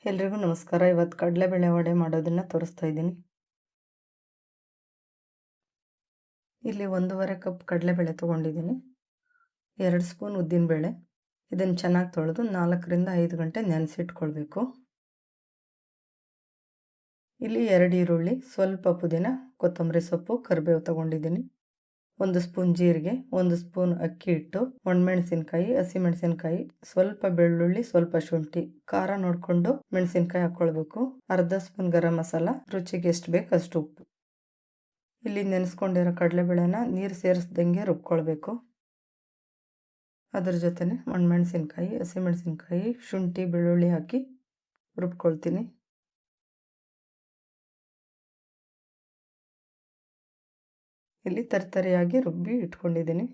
ಎಲ್ರಿಗೂ ನಮಸ್ಕಾರ. ಇವತ್ತು ಕಡಲೆಬೇಳೆ ವಡೆ ಮಾಡೋದನ್ನು ತೋರಿಸ್ತಾ ಇದ್ದೀನಿ. ಇಲ್ಲಿ 1.5 ಕಪ್ ಕಡಲೆಬೇಳೆ ತೊಗೊಂಡಿದ್ದೀನಿ. 2 ಸ್ಪೂನ್ ಉದ್ದಿನಬೇಳೆ. ಇದನ್ನು ಚೆನ್ನಾಗಿ ತೊಳೆದು 4 ರಿಂದ 5 ಗಂಟೆ ನೆನೆಸಿಟ್ಕೊಳ್ಬೇಕು. ಇಲ್ಲಿ 2 ಈರುಳ್ಳಿ, ಸ್ವಲ್ಪ ಪುದೀನ, ಕೊತ್ತಂಬರಿ ಸೊಪ್ಪು, ಕರಿಬೇವು ತೊಗೊಂಡಿದ್ದೀನಿ. 1 ಸ್ಪೂನ್ ಜೀರಿಗೆ, 1 ಸ್ಪೂನ್ ಅಕ್ಕಿ ಹಿಟ್ಟು, ಒಣಮೆಣಸಿನ್ಕಾಯಿ, ಹಸಿಮೆಣಸಿನ್ಕಾಯಿ, ಸ್ವಲ್ಪ ಬೆಳ್ಳುಳ್ಳಿ, ಸ್ವಲ್ಪ ಶುಂಠಿ. ಖಾರ ನೋಡಿಕೊಂಡು ಮೆಣಸಿನ್ಕಾಯಿ ಹಾಕ್ಕೊಳ್ಬೇಕು. ಅರ್ಧ ಸ್ಪೂನ್ ಗರಂ ಮಸಾಲ, ರುಚಿಗೆ ಎಷ್ಟು ಬೇಕು ಅಷ್ಟು ಉಪ್ಪು. ಇಲ್ಲಿ ನೆನೆಸ್ಕೊಂಡಿರೋ ಕಡಲೆಬೇಳೆನ ನೀರು ಸೇರಿಸ್ದಂಗೆ ರುಬ್ಕೊಳ್ಬೇಕು. ಅದ್ರ ಜೊತೆನೆ ಒಣಮೆಣಸಿನ್ಕಾಯಿ, ಹಸಿಮೆಣಸಿನ್ಕಾಯಿ, ಶುಂಠಿ, ಬೆಳ್ಳುಳ್ಳಿ ಹಾಕಿ ರುಬ್ಕೊಳ್ತೀನಿ. ಇಲ್ಲಿ ತರಿಯಾಗಿ ರುಬ್ಬಿ ಇಟ್ಕೊಂಡಿದ್ದೀನಿ.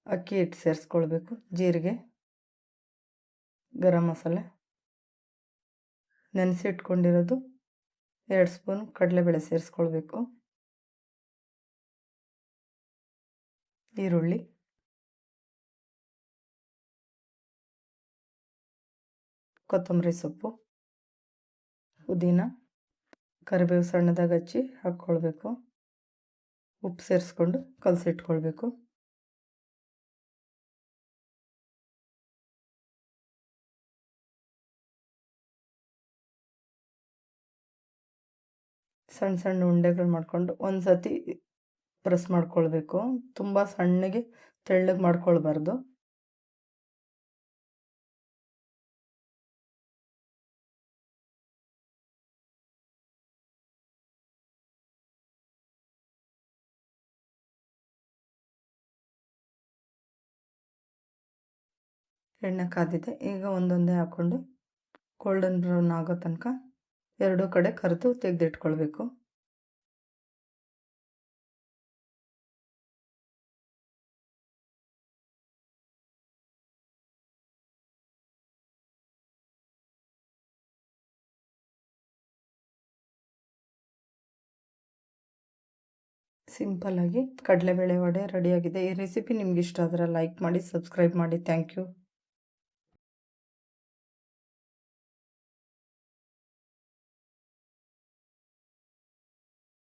ಅಕ್ಕಿ ಹಿಟ್ಟು ಸೇರಿಸ್ಕೊಳ್ಬೇಕು. ಜೀರಿಗೆ, ಗರಂ ಮಸಾಲೆ, ನೆನೆಸಿಟ್ಕೊಂಡಿರೋದು 2 ಸ್ಪೂನ್ ಕಡಲೆಬೇಳೆ ಸೇರಿಸ್ಕೊಳ್ಬೇಕು. ಈರುಳ್ಳಿ, ಕೊತ್ತಂಬರಿ ಸೊಪ್ಪು, ಪುದೀನ, ಕರಿಬೇವು ಸಣ್ಣದಾಗಿ ಹಚ್ಚಿ ಹಾಕ್ಕೊಳ್ಬೇಕು. ಉಪ್ಪು ಸೇರಿಸ್ಕೊಂಡು ಕಲಸಿಟ್ಕೊಳ್ಬೇಕು. ಸಣ್ಣ ಸಣ್ಣ ಉಂಡೆಗಳು ಮಾಡಿಕೊಂಡು ಒಂದು ಸತಿ ಪ್ರೆಸ್ ಮಾಡ್ಕೊಳ್ಬೇಕು. ತುಂಬ ಸಣ್ಣಗೆ ತೆಳ್ಳಗೆ ಮಾಡ್ಕೊಳ್ಬಾರ್ದು. ಎಣ್ಣೆ ಕಾದಿದೆ. ಈಗ ಒಂದೊಂದೇ ಹಾಕ್ಕೊಂಡು ಗೋಲ್ಡನ್ ಬ್ರೌನ್ ಆಗೋ ತನಕ ಎರಡೂ ಕಡೆ ಕರೆದು ತೆಗೆದಿಟ್ಕೊಳ್ಬೇಕು. ಸಿಂಪಲ್ಲಾಗಿ ಕಡಲೆಬೇಳೆ ವಡೆ ರೆಡಿಯಾಗಿದೆ. ಈ ರೆಸಿಪಿ ನಿಮ್ಗೆ ಇಷ್ಟ ಆದರೆ ಲೈಕ್ ಮಾಡಿ, ಸಬ್ಸ್ಕ್ರೈಬ್ ಮಾಡಿ. Thank you.